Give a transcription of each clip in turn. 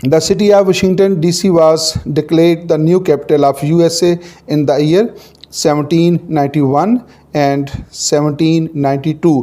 The city of Washington DC was declared the new capital of USA in the year 1791 and 1792।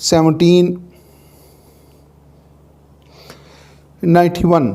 1791।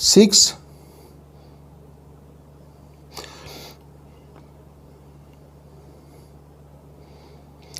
6।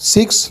6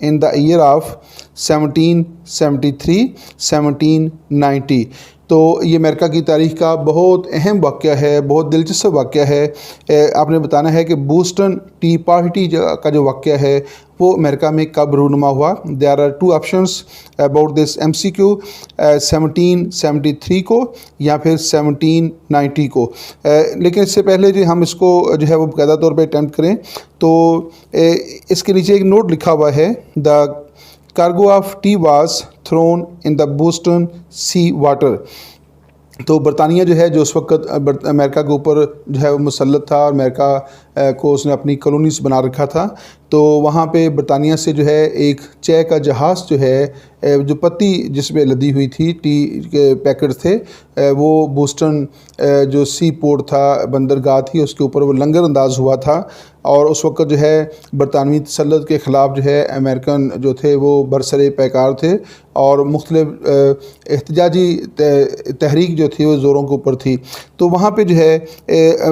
in the year of 1773, 1790. تو یہ امریکہ کی تاریخ کا بہت اہم واقعہ ہے، بہت دلچسپ واقعہ ہے۔ آپ نے بتانا ہے کہ بوسٹن ٹی پارٹی کا جو واقعہ ہے وہ امریکہ میں کب رونما ہوا۔ There are two options about this MCQ، 1773 کو یا پھر 1790 کو۔ لیکن اس سے پہلے جو ہم اس کو جو ہے وہ باقاعدہ طور پہ اٹیمپٹ کریں تو اس کے نیچے ایک نوٹ لکھا ہوا ہے، the cargo of tea was thrown in the Boston sea water. تو برطانیہ جو ہے جو اس وقت امریکہ کے اوپر جو ہے وہ مسلط تھا، اور امریکہ کو اس نے اپنی کالونیز بنا رکھا تھا، تو وہاں پہ برطانیہ سے جو ہے ایک چے کا جہاز جو ہے جو پتی جس میں لدی ہوئی تھی، ٹی کے پیکٹ تھے، وہ بوسٹن جو سی پورٹ تھا، بندرگاہ تھی، اس کے اوپر وہ لنگر انداز ہوا تھا، اور اس وقت جو ہے برطانوی تسلط کے خلاف جو ہے امریکن جو تھے وہ برسر پیکار تھے، اور مختلف احتجاجی تحریک جو تھی وہ زوروں کے اوپر تھی۔ تو وہاں پہ جو ہے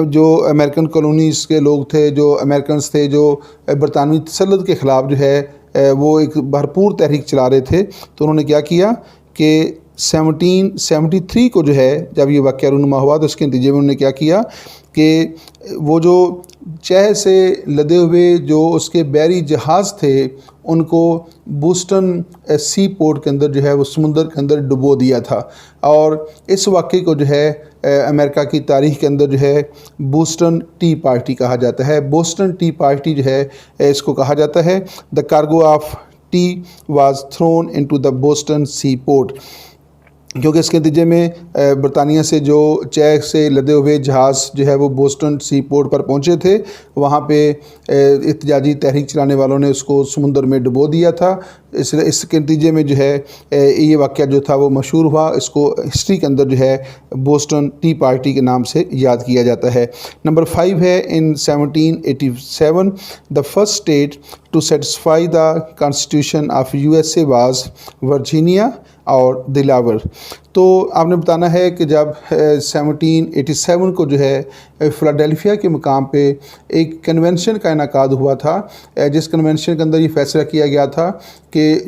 جو امریکن کالونیز کے لوگ تھے، جو امریکنز تھے، جو برطانوی تسلط کے خلاف جو ہے وہ ایک بھرپور تحریک چلا رہے تھے، تو انہوں نے کیا کیا کہ 1773 کو جو ہے جب یہ واقعہ رونما ہوا تو اس کے نتیجے میں انہوں نے کیا کیا کہ وہ جو چہ سے لدے ہوئے جو اس کے بحری جہاز تھے ان کو بوسٹن سی پورٹ کے اندر جو ہے وہ سمندر کے اندر ڈبو دیا تھا، اور اس واقعے کو جو ہے امریکہ کی تاریخ کے اندر جو ہے بوسٹن ٹی پارٹی کہا جاتا ہے۔ بوسٹن ٹی پارٹی جو ہے اس کو کہا جاتا ہے the cargo of tea was thrown into the Boston sea port, کیونکہ اس کے نتیجے میں برطانیہ سے جو چے سے لدے ہوئے جہاز جو ہے وہ بوسٹن سی پورٹ پر پہنچے تھے، وہاں پہ احتجاجی تحریک چلانے والوں نے اس کو سمندر میں ڈبو دیا تھا۔ اس کے نتیجے میں جو ہے یہ واقعہ جو تھا وہ مشہور ہوا، اس کو ہسٹری کے اندر جو ہے بوسٹن ٹی پارٹی کے نام سے یاد کیا جاتا ہے۔ نمبر 5 ہے in 1787 the first state to satisfy the constitution of USA was Virginia اور دلاور۔ تو آپ نے بتانا ہے کہ جب 1787 کو جو ہے فلاڈیلفیا کے مقام پہ ایک کنونشن کا انعقاد ہوا تھا، جس کنونشن کے اندر یہ فیصلہ کیا گیا تھا کہ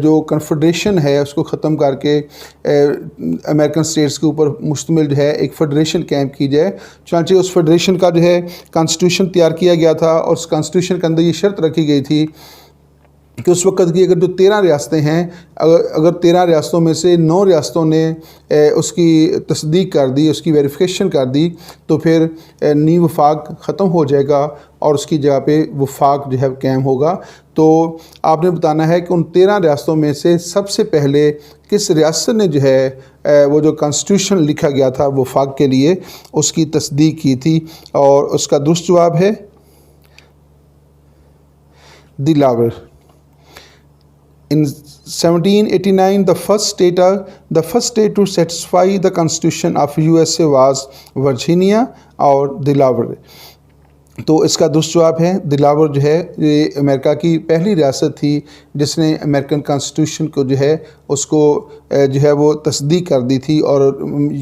جو کنفیڈریشن ہے اس کو ختم کر کے امریکن اسٹیٹس کے اوپر مشتمل جو ہے ایک فیڈریشن قائم کی جائے۔ چنانچہ اس فیڈریشن کا جو ہے کانسٹیٹیوشن تیار کیا گیا تھا، اور اس کانسٹیٹیوشن کے اندر یہ شرط رکھی گئی تھی کہ اس وقت کی اگر جو 13 ریاستیں ہیں، اگر 13 ریاستوں میں سے 9 ریاستوں نے اس کی تصدیق کر دی، اس کی ویریفیکیشن کر دی، تو پھر نئی وفاق ختم ہو جائے گا اور اس کی جگہ پہ وفاق جو ہے قائم ہوگا۔ تو آپ نے بتانا ہے کہ ان 13 ریاستوں میں سے سب سے پہلے کس ریاست نے جو ہے وہ جو کانسٹیٹیوشن لکھا گیا تھا وفاق کے لیے اس کی تصدیق کی تھی، اور اس کا درست جواب ہے دلاور۔ In 1789, the first state to satisfy the Constitution of USA was Virginia اور دلاور۔ تو اس کا درست جواب ہے دلاور جو ہے یہ امریکہ کی پہلی ریاست تھی جس نے امریکن کانسٹیٹیوشن کو جو ہے اس کو جو ہے وہ تصدیق کر دی تھی، اور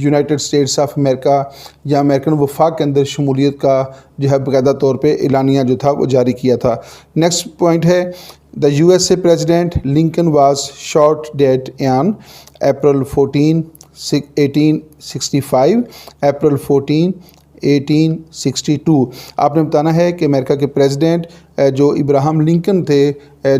یونائٹڈ اسٹیٹس آف امریکہ یا امریکن وفاق کے اندر شمولیت کا جو ہے باقاعدہ طور پہ اعلانیہ جو تھا وہ جاری کیا تھا۔ نیکسٹ پوائنٹ ہے The USA President Lincoln was shot dead on April 14, 1865, April 14, 1862۔ آپ نے بتانا ہے کہ امریکہ کے پریزیڈنٹ جو ابراہم لنکن تھے،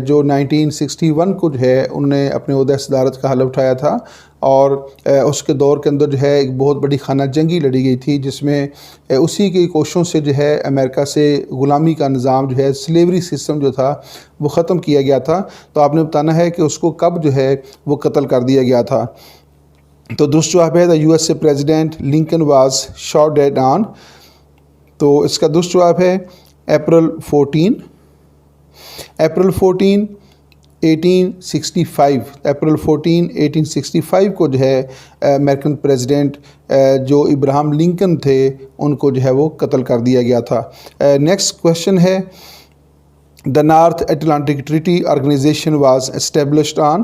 جو 1961 کو جو ہے انہوں نے اپنے عہدہ صدارت کا حلف اٹھایا تھا، اور اس کے دور کے اندر جو ہے ایک بہت بڑی خانہ جنگی لڑی گئی تھی، جس میں اسی کی کوششوں سے جو ہے امریکہ سے غلامی کا نظام جو ہے سلیوری سسٹم جو تھا وہ ختم کیا گیا تھا۔ تو آپ نے بتانا ہے کہ اس کو کب جو ہے وہ قتل کر دیا گیا تھا۔ تو درست جواب ہے دا USA President Lincoln was shot dead on۔ تو اس کا درست جواب ہے April 14، April 14، 1865۔ April 14، 1865 کو جو ہے امریکن پریزیڈنٹ جو ابراہم لنکن تھے ان کو جو ہے وہ قتل کر دیا گیا تھا۔ نیکسٹ کویشچن ہے the North Atlantic Treaty Organization was established on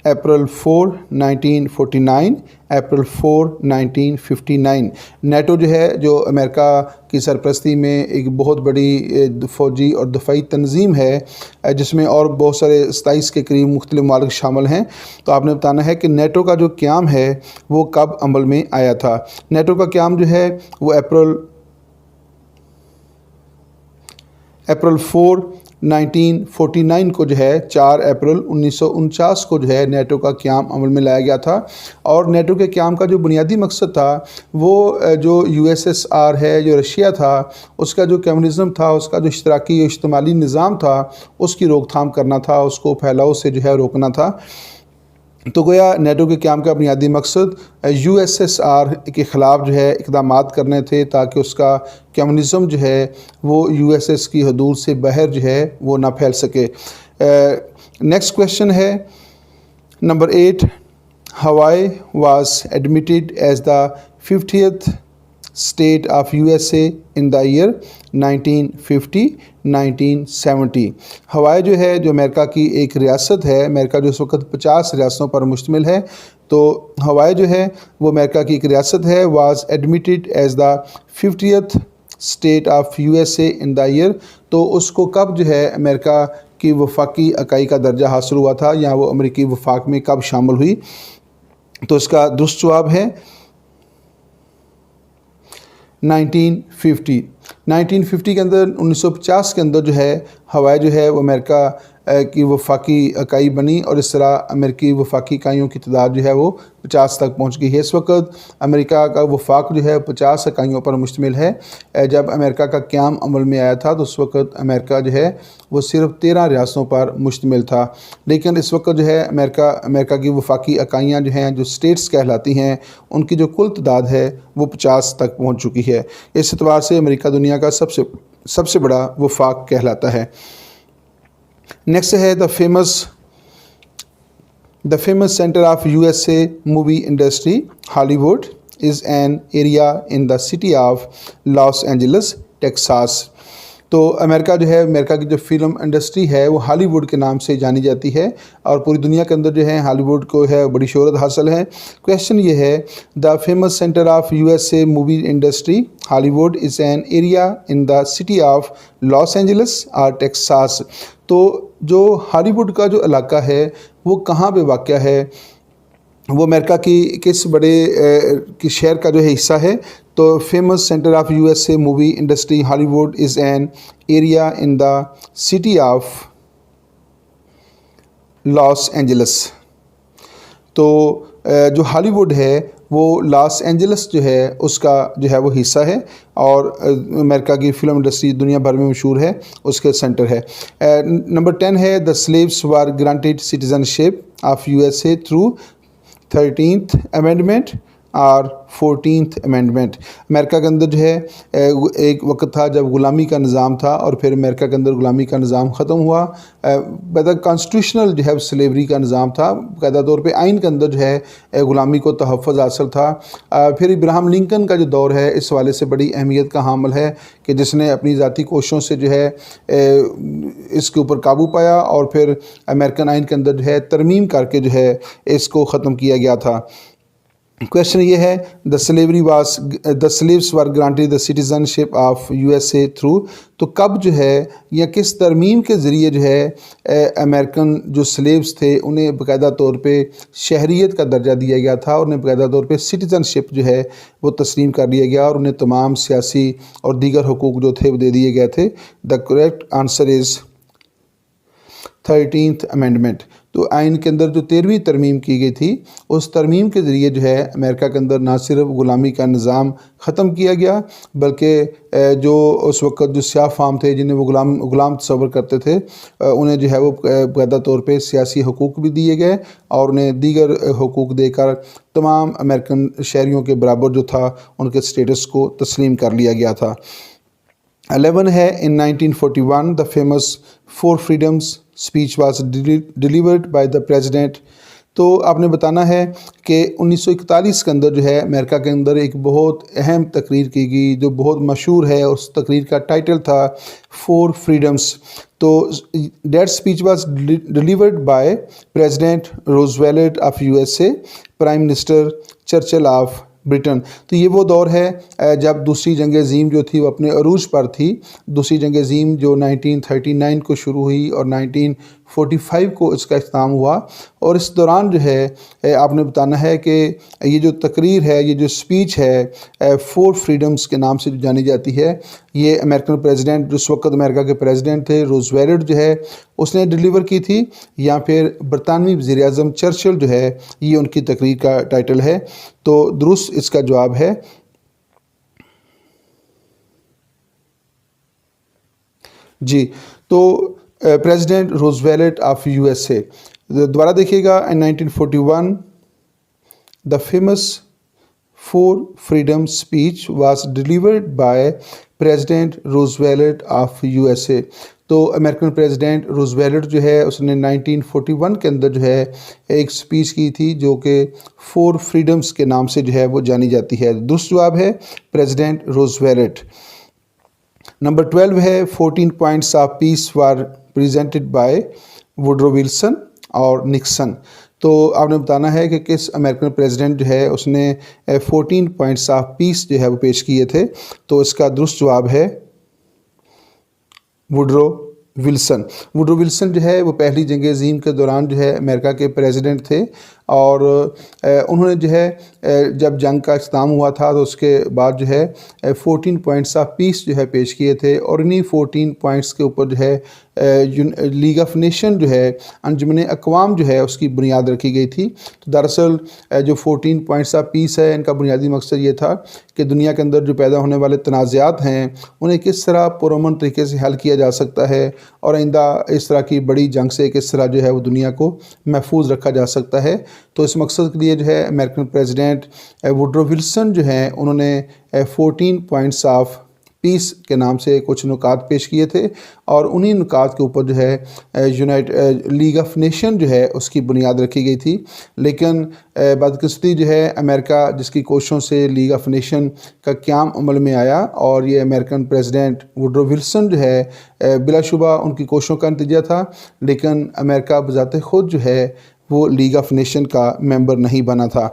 April 4, 1949, April 4, 1959. NATO جو ہے جو امریکہ کی سرپرستی میں ایک بہت بڑی فوجی اور دفاعی تنظیم ہے جس میں اور بہت سارے 27 کے قریب مختلف ممالک شامل ہیں. تو آپ نے بتانا ہے کہ نیٹو کا جو قیام ہے وہ کب عمل میں آیا تھا. نیٹو کا قیام جو ہے وہ اپریل 4 1949 کو جو ہے 4 اپریل 1949 کو جو ہے نیٹو کا قیام عمل میں لایا گیا تھا. اور نیٹو کے قیام کا جو بنیادی مقصد تھا وہ جو USSR ہے جو رشیا تھا اس کا جو کمیونزم تھا اس کا جو اشتراکی و اشتمالی نظام تھا اس کی روک تھام کرنا تھا, اس کو پھیلاؤ سے جو ہے روکنا تھا. تو گویا نیٹو کے قیام کا بنیادی مقصد USSR کے خلاف جو ہے اقدامات کرنے تھے تاکہ اس کا کمیونزم جو ہے وہ USS کی حدود سے باہر جو ہے وہ نہ پھیل سکے. نیکسٹ کویشچن ہے نمبر 8. ہوائی was admitted as the 50th state of USA in the year 1950-1970. ہوائی جو ہے جو امریکہ کی ایک ریاست ہے, امریکہ جو اس وقت 50 ریاستوں پر مشتمل ہے, تو ہوائی جو ہے وہ امریکہ کی ایک ریاست ہے. Was admitted as the 50th state of USA in the year. تو اس کو کب جو ہے امریکہ کی وفاقی اکائی کا درجہ حاصل ہوا تھا یا وہ امریکی وفاق میں کب شامل ہوئی؟ تو اس کا درست جواب ہے 1950. 1950 کے اندر 1950 کے اندر جو ہے ہوائی جو ہے وہ امریکہ کی وفاقی اکائی بنی اور اس طرح امریکی وفاقی اکائیوں کی تعداد جو ہے وہ 50 تک پہنچ گئی ہے. اس وقت امریکہ کا وفاق جو ہے 50 اکائیوں پر مشتمل ہے. جب امریکہ کا قیام عمل میں آیا تھا تو اس وقت امریکہ جو ہے وہ صرف 13 ریاستوں پر مشتمل تھا, لیکن اس وقت جو ہے امریکہ کی وفاقی اکائیاں جو ہیں جو اسٹیٹس کہلاتی ہیں ان کی جو کل تعداد ہے وہ 50 تک پہنچ چکی ہے. اس اعتبار سے امریکہ دنیا کا سب سے بڑا وفاق کہلاتا ہے. نیکسٹ ہے the famous centre of USA movie industry Hollywood is an area in the city of Los Angeles. تو امریکہ جو ہے امریکہ کی جو فلم انڈسٹری ہے وہ ہالی ووڈ کے نام سے جانی جاتی ہے اور پوری دنیا کے اندر جو ہے ہالی ووڈ کو ہے بڑی شہرت حاصل ہے. کویشچن یہ ہے the famous centre of USA movie industry Hollywood is an area in the city of Los Angeles Texas. تو جو ہالی ووڈ کا جو علاقہ ہے وہ کہاں پہ واقع ہے, وہ امریکہ کی کس بڑے کی شہر کا جو ہے حصہ ہے؟ تو famous centre of USA movie industry Hollywood is an area in the city of Los Angeles جو ہالی ووڈ ہے وہ لاس اینجلس جو ہے اس کا جو ہے وہ حصہ ہے اور امریکہ کی فلم انڈسٹری دنیا بھر میں مشہور ہے, اس کے سینٹر ہے. نمبر 10 ہے the slaves were granted citizenship of USA through 13th amendment اور 14th امینڈمنٹ. امریکہ کے اندر جو ہے ایک وقت تھا جب غلامی کا نظام تھا اور پھر امریکہ کے اندر غلامی کا نظام ختم ہوا. باقاعدہ کانسٹیٹیوشنل جو ہے سلیوری کا نظام تھا, باقاعدہ طور پہ آئین کے اندر جو ہے غلامی کو تحفظ حاصل تھا. پھر ابراہم لنکن کا جو دور ہے اس حوالے سے بڑی اہمیت کا حامل ہے کہ جس نے اپنی ذاتی کوششوں سے جو ہے اس کے اوپر قابو پایا اور پھر امریکن آئین کے اندر جو ہے ترمیم کر کے جو ہے اس کو ختم کیا گیا تھا. کویشچن یہ ہے the slaves were granted the citizenship of USA through. تو کب جو ہے یا کس ترمیم کے ذریعے جو ہے امریکن جو سلیوز تھے انہیں باقاعدہ طور پہ شہریت کا درجہ دیا گیا تھا اور انہیں باقاعدہ طور پہ سٹیزن شپ جو ہے وہ تسلیم کر دیا گیا اور انہیں تمام سیاسی اور دیگر حقوق جو تھے وہ دے دیے گئے تھے؟ دا کریکٹ آنسر از 13th امینڈمنٹ. تو آئین کے اندر جو 13ویں ترمیم کی گئی تھی اس ترمیم کے ذریعے جو ہے امریکہ کے اندر نہ صرف غلامی کا نظام ختم کیا گیا بلکہ جو اس وقت جو سیاہ فام تھے جنہیں وہ غلام تصور کرتے تھے انہیں جو ہے وہ باقاعدہ طور پہ سیاسی حقوق بھی دیے گئے اور انہیں دیگر حقوق دے کر تمام امریکن شہریوں کے برابر جو تھا ان کے سٹیٹس کو تسلیم کر لیا گیا تھا. 11 ہے in 1941 the famous 4 freedoms speech was delivered by the president تو آپ نے بتانا ہے کہ 1941 کے اندر جو ہے امریکہ کے اندر ایک بہت اہم تقریر کی گئی جو بہت مشہور ہے. اس تقریر کا ٹائٹل تھا 4 Freedoms. تو that speech was delivered by President Roosevelt of USA, Prime Minister Churchill of Britain. تو یہ وہ دور ہے جب دوسری جنگ عظیم جو تھی وہ اپنے عروج پر تھی. دوسری جنگ عظیم جو 1939 کو شروع ہوئی اور 1945 کو اس کا اختتام ہوا. اور اس دوران جو ہے آپ نے بتانا ہے کہ یہ جو تقریر ہے, یہ جو اسپیچ ہے 4 Freedoms کے نام سے جو جانی جاتی ہے, یہ امریکن پریزیڈنٹ جو اس وقت امریکہ کے پریزیڈنٹ تھے روزویلٹ جو ہے اس نے ڈیلیور کی تھی, یا پھر برطانوی وزیر اعظم چرچل جو ہے یہ ان کی تقریر کا ٹائٹل ہے. تو درست اس کا جواب ہے جی. تو پریزیڈنٹ روزویلٹ آف USA. دوبارہ دیکھیے گا, in 1941 the famous 4 Freedom speech was delivered by President Roosevelt of USA. تو امریکن پریزیڈنٹ روزویلٹ جو ہے اس نے 1941 کے اندر جو ہے ایک سپیچ کی تھی جو کہ 4 Freedoms کے نام سے جو ہے وہ جانی جاتی ہے. درست جواب ہے پریزیڈنٹ روزویلٹ. نمبر 12 ہے 14 points of peace were presented by Woodrow Wilson اور نکسن. تو آپ نے بتانا ہے کہ کس امریکن پریزیڈنٹ جو ہے اس نے 14 points of peace جو ہے وہ پیش کیے تھے. تو اس کا درست جواب ہے ووڈرو ولسن. ووڈرو ولسن جو ہے وہ پہلی جنگ عظیم کے دوران جو ہے امریکہ کے پریزیڈنٹ تھے, اور انہوں نے جو ہے جب جنگ کا اختتام ہوا تھا تو اس کے بعد جو ہے 14 points of peace جو ہے پیش کیے تھے, اور انہی 14 points کے اوپر جو ہے لیگ آف نیشن جو ہے انجمن اقوام جو ہے اس کی بنیاد رکھی گئی تھی. تو دراصل جو 14 points of peace ہے ان کا بنیادی مقصد یہ تھا کہ دنیا کے اندر جو پیدا ہونے والے تنازعات ہیں انہیں کس طرح پرامن طریقے سے حل کیا جا سکتا ہے, اور آئندہ اس طرح کی بڑی جنگ سے کس طرح جو ہے وہ دنیا کو محفوظ رکھا جا سکتا ہے. تو اس مقصد کے لیے جو ہے امریکن پریزیڈنٹ ووڈرو ولسن جو ہیں انہوں نے 14 points of پیس کے نام سے کچھ نکات پیش کیے تھے, اور انہی نکات کے اوپر جو ہے لیگ آف نیشن جو ہے اس کی بنیاد رکھی گئی تھی. لیکن بدقسمتی جو ہے امریکہ جس کی کوششوں سے لیگ آف نیشن کا قیام عمل میں آیا, اور یہ امریکن پریزیڈنٹ ووڈرو ولسن جو ہے بلا شبہ ان کی کوششوں کا نتیجہ تھا, لیکن امریکہ بذات خود جو ہے وہ لیگ آف نیشن کا ممبر نہیں بنا تھا.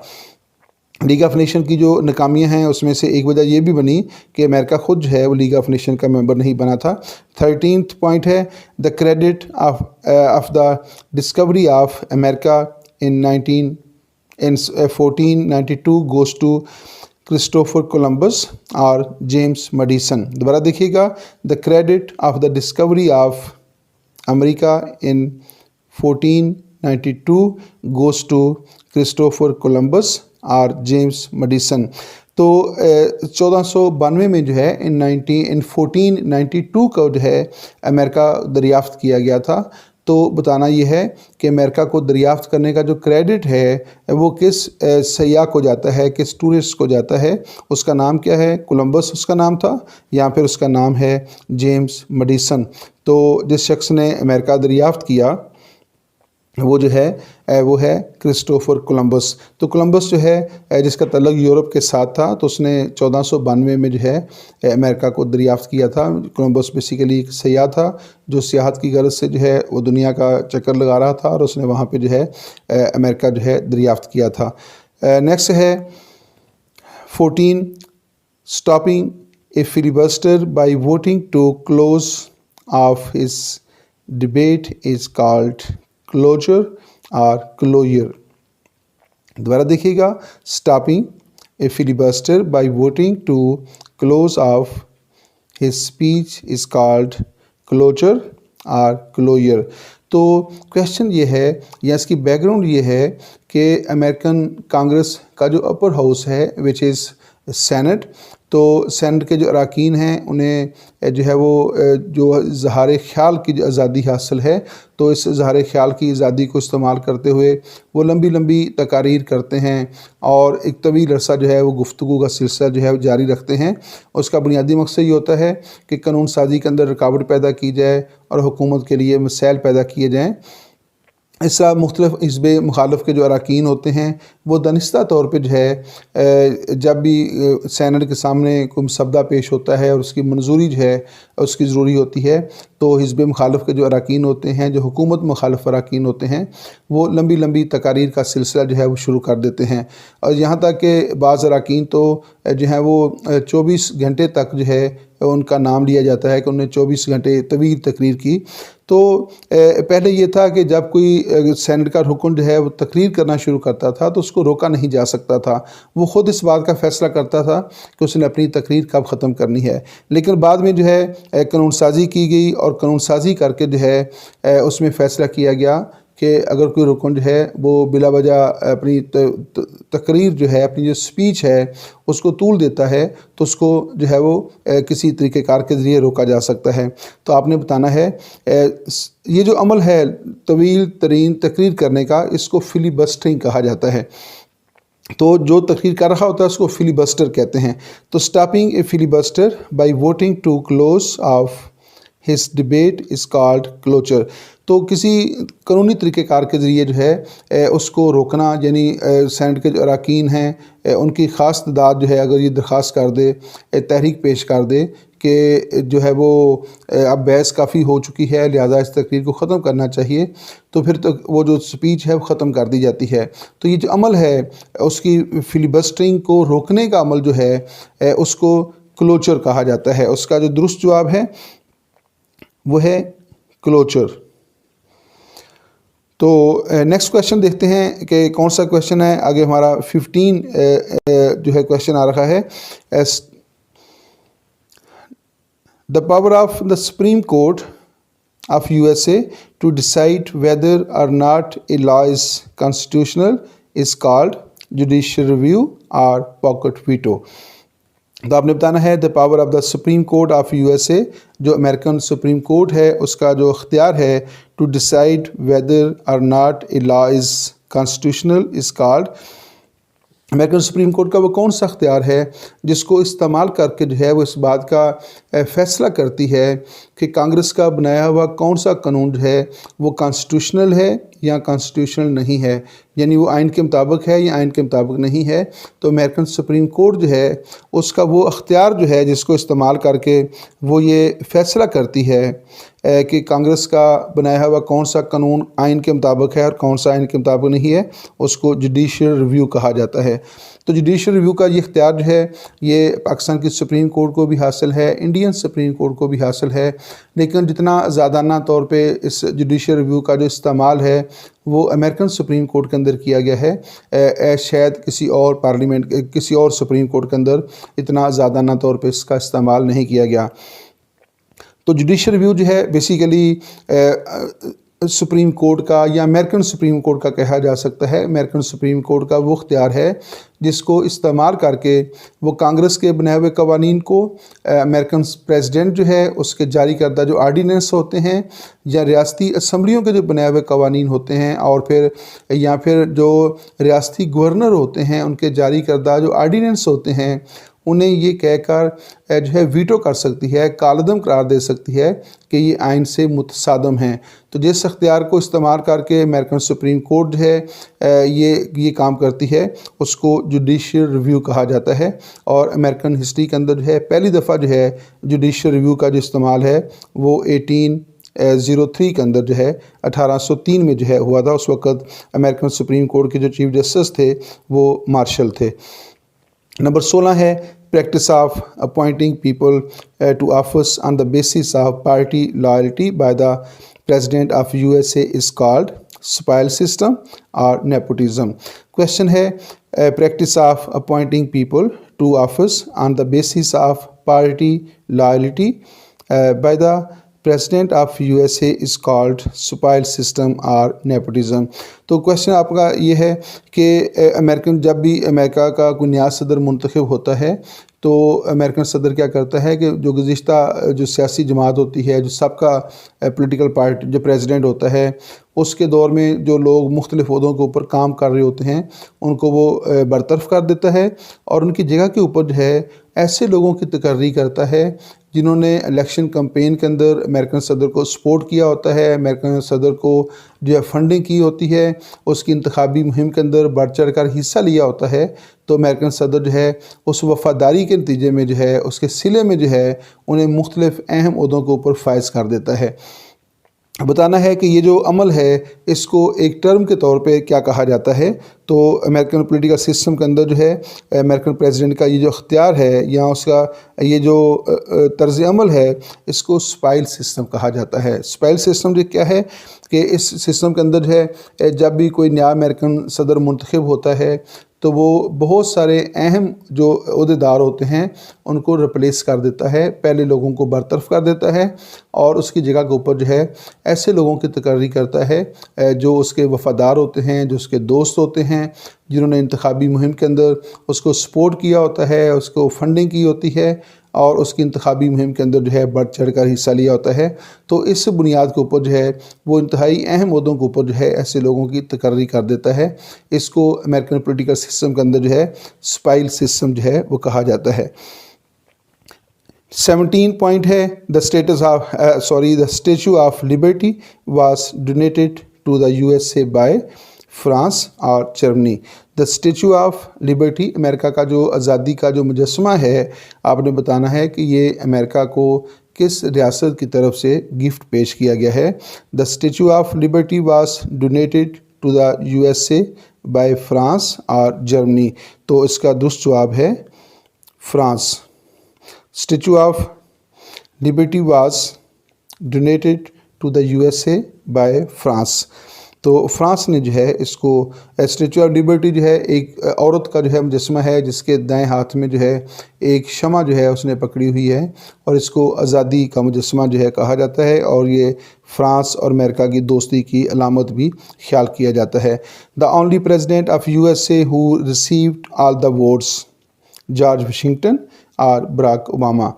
لیگ آف نیشن کی جو ناکامیاں ہیں اس میں سے ایک وجہ یہ بھی بنی کہ امریکہ خود جو ہے وہ لیگ آف نیشن کا ممبر نہیں بنا تھا. 13th پوائنٹ ہے the credit of the discovery of America in 1492 goes to Christopher Columbus اور جیمس میڈیسن. دوبارہ دیکھیے گا, the credit of the discovery of America in 1492 goes to Christopher Columbus اور جیمس میڈیسن. تو 1492 میں جو ہے ان 1492 کو جو ہے امریکہ دریافت کیا گیا تھا. تو بتانا یہ ہے کہ امریکہ کو دریافت کرنے کا جو کریڈٹ ہے وہ کس سیاح کو جاتا ہے, کس ٹورسٹ کو جاتا ہے. اس کا نام کیا ہے؟ کولمبس اس کا نام تھا, یا پھر اس کا نام ہے جیمس میڈیسن. تو جس شخص نے امریکہ دریافت کیا وہ جو ہے وہ ہے کرسٹوفر کولمبس. تو کولمبس جو ہے جس کا تعلق یورپ کے ساتھ تھا, تو اس نے 1492 میں جو ہے امریکہ کو دریافت کیا تھا. کولمبس بیسیکلی ایک سیاح تھا جو سیاحت کی غرض سے جو ہے وہ دنیا کا چکر لگا رہا تھا, اور اس نے وہاں پہ جو ہے امریکہ جو ہے دریافت کیا تھا. نیکسٹ ہے 14 stopping a filibuster by voting to close off his debate is called closure اور کلوئر. دوبارہ دیکھیے گا, stopping a filibuster by voting to close off his speech is called closure اور کلوئر. تو کویشچن یہ ہے یا اس کی بیک گراؤنڈ یہ ہے کہ امریکن کانگریس کا جو اپر ہاؤس ہے وچ از سینٹ, تو سینٹ کے جو اراکین ہیں انہیں جو ہے وہ جو اظہار خیال کی جو آزادی حاصل ہے, تو اس اظہار خیال کی آزادی کو استعمال کرتے ہوئے وہ لمبی لمبی تقاریر کرتے ہیں, اور ایک طویل عرصہ جو ہے وہ گفتگو کا سلسلہ جو ہے وہ جاری رکھتے ہیں. اس کا بنیادی مقصد یہ ہوتا ہے کہ قانون سازی کے اندر رکاوٹ پیدا کی جائے اور حکومت کے لیے مسائل پیدا کیے جائیں. اس طرح مختلف حزب مخالف کے جو اراکین ہوتے ہیں وہ دانستہ طور پہ جو ہے جب بھی سینٹ کے سامنے کوئی مسودہ پیش ہوتا ہے اور اس کی منظوری جو ہے اس کی ضروری ہوتی ہے تو حزب مخالف کے جو اراکین ہوتے ہیں، جو حکومت مخالف اراکین ہوتے ہیں، وہ لمبی لمبی تقاریر کا سلسلہ جو ہے وہ شروع کر دیتے ہیں، اور یہاں تک کہ بعض اراکین تو جو ہیں وہ 24 گھنٹے تک جو ہے ان کا نام لیا جاتا ہے کہ انہوں نے 24 گھنٹے طویل تقریر کی۔ تو پہلے یہ تھا کہ جب کوئی سینٹ کا رکن جو ہے وہ تقریر کرنا شروع کرتا تھا تو اس کو روکا نہیں جا سکتا تھا، وہ خود اس بات کا فیصلہ کرتا تھا کہ اس نے اپنی تقریر کب ختم کرنی ہے۔ لیکن بعد میں جو ہے قانون سازی کی گئی، اور قانون سازی کر کے جو ہے اس میں فیصلہ کیا گیا کہ اگر کوئی رکن جو ہے وہ بلا وجہ اپنی تقریر جو ہے، اپنی جو سپیچ ہے اس کو طول دیتا ہے تو اس کو جو ہے وہ کسی طریقہ کار کے ذریعے روکا جا سکتا ہے۔ تو آپ نے بتانا ہے یہ جو عمل ہے طویل ترین تقریر کرنے کا، اس کو فلی بسٹرنگ کہا جاتا ہے۔ تو جو تقریر کر رہا ہوتا ہے اس کو فلی بسٹر کہتے ہیں۔ تو stopping a filibuster by voting to close off his debate is called cloture. تو کسی قانونی طریقہ کار کے ذریعے جو ہے اس کو روکنا، یعنی سینٹ کے جو اراکین ہیں ان کی خاص تعداد جو ہے اگر یہ درخواست کر دے، تحریک پیش کر دے کہ جو ہے وہ اب بحث کافی ہو چکی ہے لہذا اس تقریر کو ختم کرنا چاہیے، تو پھر وہ جو سپیچ ہے وہ ختم کر دی جاتی ہے۔ تو یہ جو عمل ہے اس کی فلیبسٹرنگ کو روکنے کا عمل جو ہے اس کو کلوچر کہا جاتا ہے۔ اس کا جو درست جواب ہے وہ ہے کلوچر۔ تو نیکسٹ کویشچن دیکھتے ہیں کہ کون سا کویشچن ہے۔ آگے ہمارا 15 جو ہے کویشچن آ رہا ہے، The power of the Supreme Court of USA to decide whether or not a law is constitutional is called judicial review or pocket veto۔ تو آپ نے بتانا ہے the power of the Supreme Court of USA، جو American supreme court ہے اس کا جو اختیار ہے to decide whether or not a law is constitutional is called، American supreme court کا وہ کون سا اختیار ہے جس کو استعمال کر کے جو ہے وہ اس بات کا فیصلہ کرتی ہے کہ کانگریس کا بنایا ہوا کون سا قانون جو ہے وہ کانسٹیٹیوشنل ہے یا کانسٹیٹیوشنل نہیں ہے، یعنی وہ آئین کے مطابق ہے یا آئین کے مطابق نہیں ہے۔ تو امریکن سپریم کورٹ جو ہے اس کا وہ اختیار جو ہے جس کو استعمال کر کے وہ یہ فیصلہ کرتی ہے کہ کانگریس کا بنایا ہوا کون سا قانون آئین کے مطابق ہے اور کون سا آئین کے مطابق نہیں ہے، اس کو جوڈیشل ریویو کہا جاتا ہے۔ تو جوڈیشل ریویو کا یہ اختیار جو ہے یہ پاکستان کی سپریم کورٹ کو بھی حاصل ہے، انڈین سپریم کورٹ کو بھی حاصل ہے، لیکن جتنا زیادانہ طور پہ اس جوڈیشل ریویو کا جو استعمال ہے وہ امریکن سپریم کورٹ کے اندر کیا گیا ہے، شاید کسی اور پارلیمنٹ کسی اور سپریم کورٹ کے اندر اتنا زیادانہ طور پہ اس کا استعمال نہیں کیا گیا۔ تو جوڈیشل ریویو جو ہے بیسیکلی سپریم کورٹ کا یا امریکن سپریم کورٹ کا کہا جا سکتا ہے۔ امریکن سپریم کورٹ کا وہ اختیار ہے جس کو استعمال کر کے وہ کانگریس کے بنائے ہوئے قوانین کو امریکن پریزیڈنٹ جو ہے اس کے جاری کردہ جو آرڈیننس ہوتے ہیں یا ریاستی اسمبلیوں کے جو بنائے ہوئے قوانین ہوتے ہیں اور پھر جو ریاستی گورنر ہوتے ہیں ان کے جاری کردہ جو آرڈیننس ہوتے ہیں انہیں یہ کہہ کر جو ہے ویٹو کر سکتی ہے، کالعدم قرار دے سکتی ہے کہ یہ آئین سے متصادم ہیں۔ تو جس اختیار کو استعمال کر کے امریکن سپریم کورٹ جو ہے یہ کام کرتی ہے اس کو جوڈیشل ریویو کہا جاتا ہے، اور امریکن ہسٹری کے اندر جو ہے پہلی دفعہ جو ہے جوڈیشل ریویو کا جو استعمال ہے وہ 1803 کے اندر جو ہے 1803 میں جو ہے ہوا تھا۔ اس وقت امریکن سپریم کورٹ کے جو چیف جسٹس تھے وہ مارشل تھے۔ نمبر 16 ہے practice of appointing people to office on the basis of party loyalty by the president of USA is called spoil system اور نیپوٹزم۔ کویشچن ہے practice of appointing people to office on the basis of party loyalty by the president of USA is called spoil system اور nepotism. تو question آپ کا یہ ہے کہ جب بھی امریکہ کا کوئی نیا صدر منتخب ہوتا ہے تو امریکن صدر کیا کرتا ہے کہ جو گزشتہ جو سیاسی جماعت ہوتی ہے، جو سب کا پولیٹیکل پارٹی جو پریزیڈنٹ ہوتا ہے اس کے دور میں جو لوگ مختلف عہدوں کے اوپر کام کر رہے ہوتے ہیں ان کو وہ برطرف کر دیتا ہے اور ان کی جگہ کے اوپر جو ہے ایسے لوگوں کی تقرری کرتا ہے جنہوں نے الیکشن کمپین کے اندر امریکن صدر کو سپورٹ کیا ہوتا ہے، امریکن صدر کو جو ہے فنڈنگ کی ہوتی ہے، اس کی انتخابی مہم کے اندر بڑھ چڑھ کر حصہ لیا ہوتا ہے، تو امریکن صدر جو ہے اس وفاداری کے نتیجے میں جو ہے اس کے صلے میں جو ہے انہیں مختلف اہم عہدوں کے اوپر فائز کر دیتا ہے۔ بتانا ہے کہ یہ جو عمل ہے اس کو ایک ٹرم کے طور پہ کیا کہا جاتا ہے، تو امریکن پولیٹیکل سسٹم کے اندر جو ہے امریکن پریزیڈنٹ کا یہ جو اختیار ہے یا اس کا یہ جو طرز عمل ہے اس کو سپائل سسٹم کہا جاتا ہے۔ سپائل سسٹم جو کیا ہے کہ اس سسٹم کے اندر جو ہے جب بھی کوئی نیا امریکن صدر منتخب ہوتا ہے تو وہ بہت سارے اہم جو عہدیدار ہوتے ہیں ان کو ریپلیس کر دیتا ہے، پہلے لوگوں کو برطرف کر دیتا ہے اور اس کی جگہ کے اوپر جو ہے ایسے لوگوں کی تقرری کرتا ہے جو اس کے وفادار ہوتے ہیں، جو اس کے دوست ہوتے ہیں، جنہوں نے انتخابی مہم کے اندر اس کو سپورٹ کیا ہوتا ہے، اس کو فنڈنگ کی ہوتی ہے اور اس کی انتخابی مہم کے اندر جو ہے بڑھ چڑھ کر حصہ لیا ہوتا ہے۔ تو اس بنیاد کے اوپر جو ہے وہ انتہائی اہم عہدوں کے اوپر جو ہے ایسے لوگوں کی تقرری کر دیتا ہے۔ اس کو امریکن پولیٹیکل سسٹم کے اندر جو ہے سپائل سسٹم جو ہے وہ کہا جاتا ہے۔ 17 پوائنٹ ہے the statue of Liberty was donated to the USA by France اور Germany. The statue of liberty America کا جو آزادی کا جو مجسمہ ہے، آپ نے بتانا ہے کہ یہ امریکہ کو کس ریاست کی طرف سے گفٹ پیش کیا گیا ہے۔ The statue of Liberty was donated to the USA by France اور جرمنی، تو اس کا درست جواب ہے France. Statue of Liberty was donated to the USA by France, تو فرانس نے جو ہے اس کو اسٹیچو آف لبرٹی جو ہے ایک عورت کا جو ہے مجسمہ ہے جس کے دائیں ہاتھ میں جو ہے ایک شمع جو ہے اس نے پکڑی ہوئی ہے اور اس کو آزادی کا مجسمہ جو ہے کہا جاتا ہے اور یہ فرانس اور امریکہ کی دوستی کی علامت بھی خیال کیا جاتا ہے۔ The only president of USA who received all the votes، George Washington اور براک اوباما۔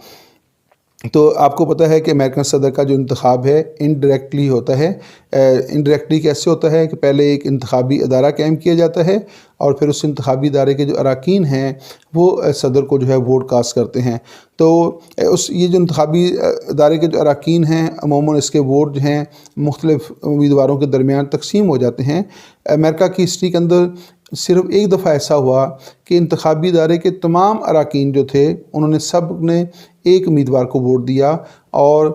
تو آپ کو پتہ ہے کہ امریکن صدر کا جو انتخاب ہے انڈائریکٹلی ہوتا ہے۔ انڈائریکٹلی کیسے ہوتا ہے کہ پہلے ایک انتخابی ادارہ قائم کیا جاتا ہے اور پھر اس انتخابی ادارے کے جو اراکین ہیں وہ صدر کو جو ہے ووٹ کاسٹ کرتے ہیں، تو یہ جو انتخابی ادارے کے جو اراکین ہیں عموماً اس کے ووٹ جو ہیں مختلف امیدواروں کے درمیان تقسیم ہو جاتے ہیں۔ امریکہ کی ہسٹری کے اندر صرف ایک دفعہ ایسا ہوا کہ انتخابی ادارے کے تمام اراکین جو تھے انہوں نے سب نے ایک امیدوار کو ووٹ دیا اور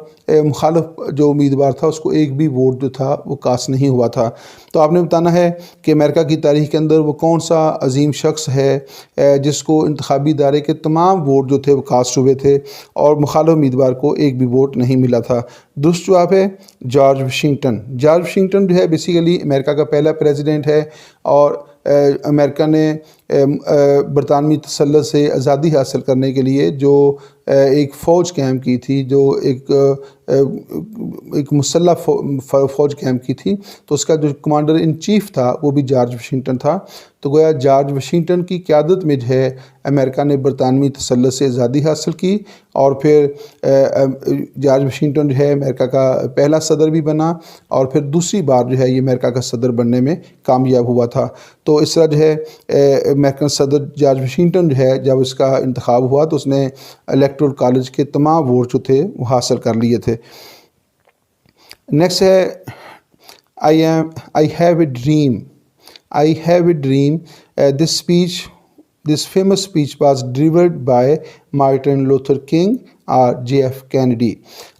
مخالف جو امیدوار تھا اس کو ایک بھی ووٹ جو تھا وہ کاسٹ نہیں ہوا تھا۔ تو آپ نے بتانا ہے کہ امریکہ کی تاریخ کے اندر وہ کون سا عظیم شخص ہے جس کو انتخابی ادارے کے تمام ووٹ جو تھے وہ کاسٹ ہوئے تھے اور مخالف امیدوار کو ایک بھی ووٹ نہیں ملا تھا۔ درست جواب ہے جارج واشنگٹن۔ جارج واشنگٹن جو ہے بیسیکلی امریکہ کا پہلا پریزیڈنٹ ہے اور امریکہ نے برطانوی تسلط سے آزادی حاصل کرنے کے لیے جو ایک فوج قائم کی تھی، جو ایک مسلح فوج قائم کی تھی، تو اس کا جو کمانڈر ان چیف تھا وہ بھی جارج واشنگٹن تھا۔ تو گویا جارج واشنگٹن کی قیادت میں جو ہے امریکہ نے برطانوی تسلط سے آزادی حاصل کی اور پھر جارج واشنگٹن جو ہے امریکہ کا پہلا صدر بھی بنا اور پھر دوسری بار جو ہے یہ امریکہ کا صدر بننے میں کامیاب ہوا تھا۔ تو اس طرح جو ہے امریکن صدر جارج واشنگٹن جو ہے جب اس کا انتخاب ہوا تو اس نے الیکٹورل کالج کے تمام ووٹ جو تھے وہ حاصل کر لیے تھے۔ نیکسٹ ہے I have a dream. I have a dream. This famous speech was delivered by Martin Luther King اور JF Kennedy.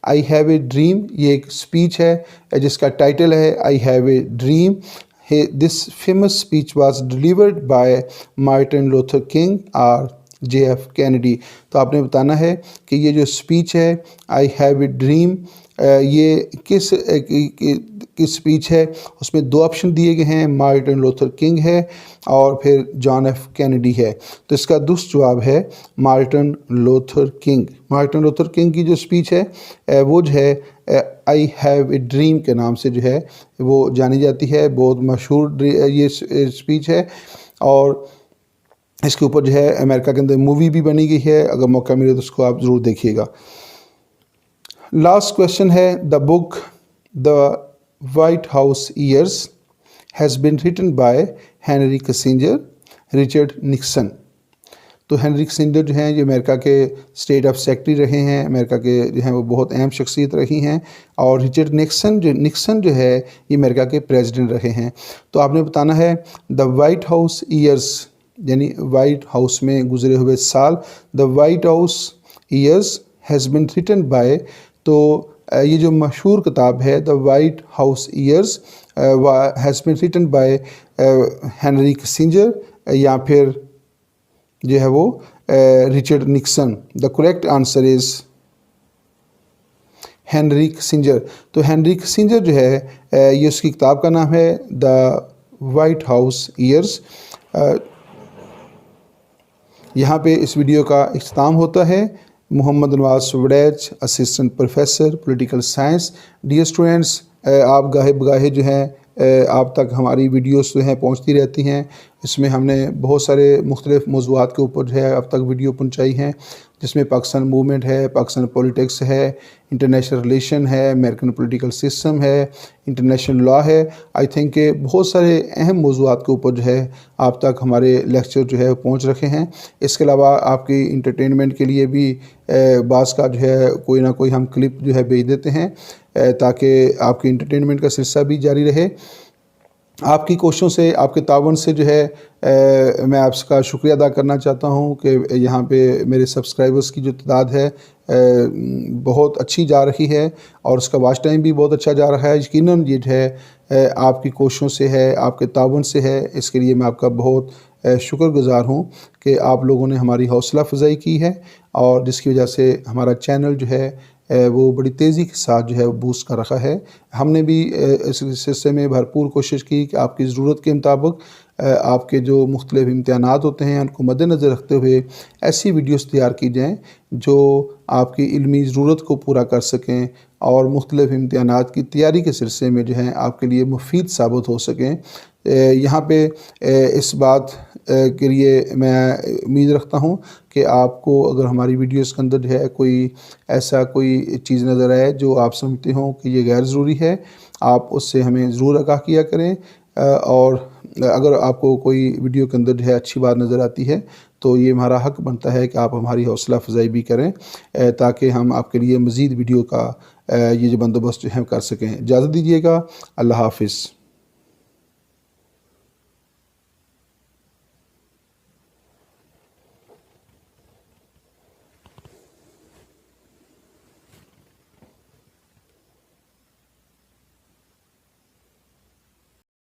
I have a dream یہ ایک اسپیچ ہے جس کا ٹائٹل ہے I have a dream. This famous speech was delivered by Martin Luther King اور JF Kennedy. تو آپ نے بتانا ہے کہ یہ جو اسپیچ ہے I have a dream یہ کس اسپیچ ہے، اس میں دو آپشن دیے گئے ہیں، مارٹن لوتھر کنگ ہے اور پھر جان ایف کینیڈی ہے، تو اس کا درست جواب ہے Martin Luther king. Martin Luther king کی جو اسپیچ ہے وہ جو ہے I have a dream کے نام سے جو ہے وہ جانی جاتی ہے، بہت مشہور یہ اسپیچ ہے اور اس کے اوپر جو ہے امریکہ کے اندر مووی بھی بنی گئی ہے، اگر موقع ملے تو اس کو آپ ضرور دیکھیے گا۔ لاسٹ کویشچن ہے the book the White House years has been written by Henry Kissinger, Richard Nixon. تو ہنری کسنجر جو ہیں یہ امریکہ کے اسٹیٹ آف سیکرٹری رہے ہیں، امریکہ کے جو ہیں وہ بہت اہم شخصیت رہی ہیں، اور رچرڈ نکسن جو ہے یہ امریکہ کے پریزیڈنٹ رہے ہیں۔ تو آپ نے بتانا ہے دا وائٹ ہاؤس ایئرس، یعنی وائٹ ہاؤس میں گزرے ہوئے سال، the White House years has been written by, تو یہ جو مشہور کتاب ہے the White House years has been written by Henry Kissinger یا پھر جو ہے وہ Richard Nixon. The correct answer is Henry Kissinger. تو ہنری کسنجر جو ہے یہ اس کی کتاب کا نام ہے دا وائٹ ہاؤس ایئرس۔ یہاں پہ اس ویڈیو کا اختتام ہوتا ہے۔ Muhammad Nawaz Wadaich, assistant professor political science. Dear students, آپ گاہے بگاہے جو ہیں آپ تک ہماری ویڈیوز جو ہیں پہنچتی رہتی ہیں۔ اس میں ہم نے بہت سارے مختلف موضوعات کے اوپر جو ہے اب تک ویڈیو پہنچائی ہیں، جس میں پاکستان موومنٹ ہے، پاکستان پولیٹکس ہے، انٹرنیشنل ریلیشن ہے، امریکن پولیٹیکل سسٹم ہے، انٹرنیشنل لا ہے۔ آئی تھنک کہ بہت سارے اہم موضوعات کے اوپر جو ہے آپ تک ہمارے لیکچر جو ہے پہنچ رکھے ہیں۔ اس کے علاوہ آپ کی انٹرٹینمنٹ کے لیے بھی بعض کا جو ہے کوئی نہ کوئی ہم کلپ جو ہے بھیج دیتے ہیں تاکہ آپ کی انٹرٹینمنٹ کا سلسلہ بھی جاری رہے۔ آپ کی کوششوں سے، آپ کے تعاون سے جو ہے میں آپ کا شکریہ ادا کرنا چاہتا ہوں کہ یہاں پہ میرے سبسکرائبرز کی جو تعداد ہے بہت اچھی جا رہی ہے، اور اس کا واچ ٹائم بھی بہت اچھا جا رہا ہے۔ یقیناً یہ جو ہے آپ کی کوششوں سے ہے، آپ کے تعاون سے ہے۔ اس کے لیے میں آپ کا بہت شکر گزار ہوں کہ آپ لوگوں نے ہماری حوصلہ افزائی کی ہے، اور جس کی وجہ سے ہمارا چینل جو ہے وہ بڑی تیزی کے ساتھ جو ہے وہ بوسٹ کر رہا ہے۔ ہم نے بھی اس سلسلے میں بھرپور کوشش کی کہ آپ کی ضرورت کے مطابق آپ کے جو مختلف امتحانات ہوتے ہیں ان کو مد نظر رکھتے ہوئے ایسی ویڈیوز تیار کی جائیں جو آپ کی علمی ضرورت کو پورا کر سکیں، اور مختلف امتحانات کی تیاری کے سلسلے میں جو ہیں آپ کے لیے مفید ثابت ہو سکیں۔ یہاں پہ اس بات کے لیے میں امید رکھتا ہوں کہ آپ کو اگر ہماری ویڈیوز کے اندر جو ہے کوئی چیز نظر آئے جو آپ سمجھتے ہوں کہ یہ غیر ضروری ہے، آپ اس سے ہمیں ضرور آگاہ کیا کریں، اور اگر آپ کو کوئی ویڈیو کے اندر جو ہے اچھی بات نظر آتی ہے تو یہ ہمارا حق بنتا ہے کہ آپ ہماری حوصلہ افزائی بھی کریں تاکہ ہم آپ کے لیے مزید ویڈیو کا یہ جو بندوبست جو ہے کر سکیں۔ اجازت دیجیے گا، اللہ حافظ۔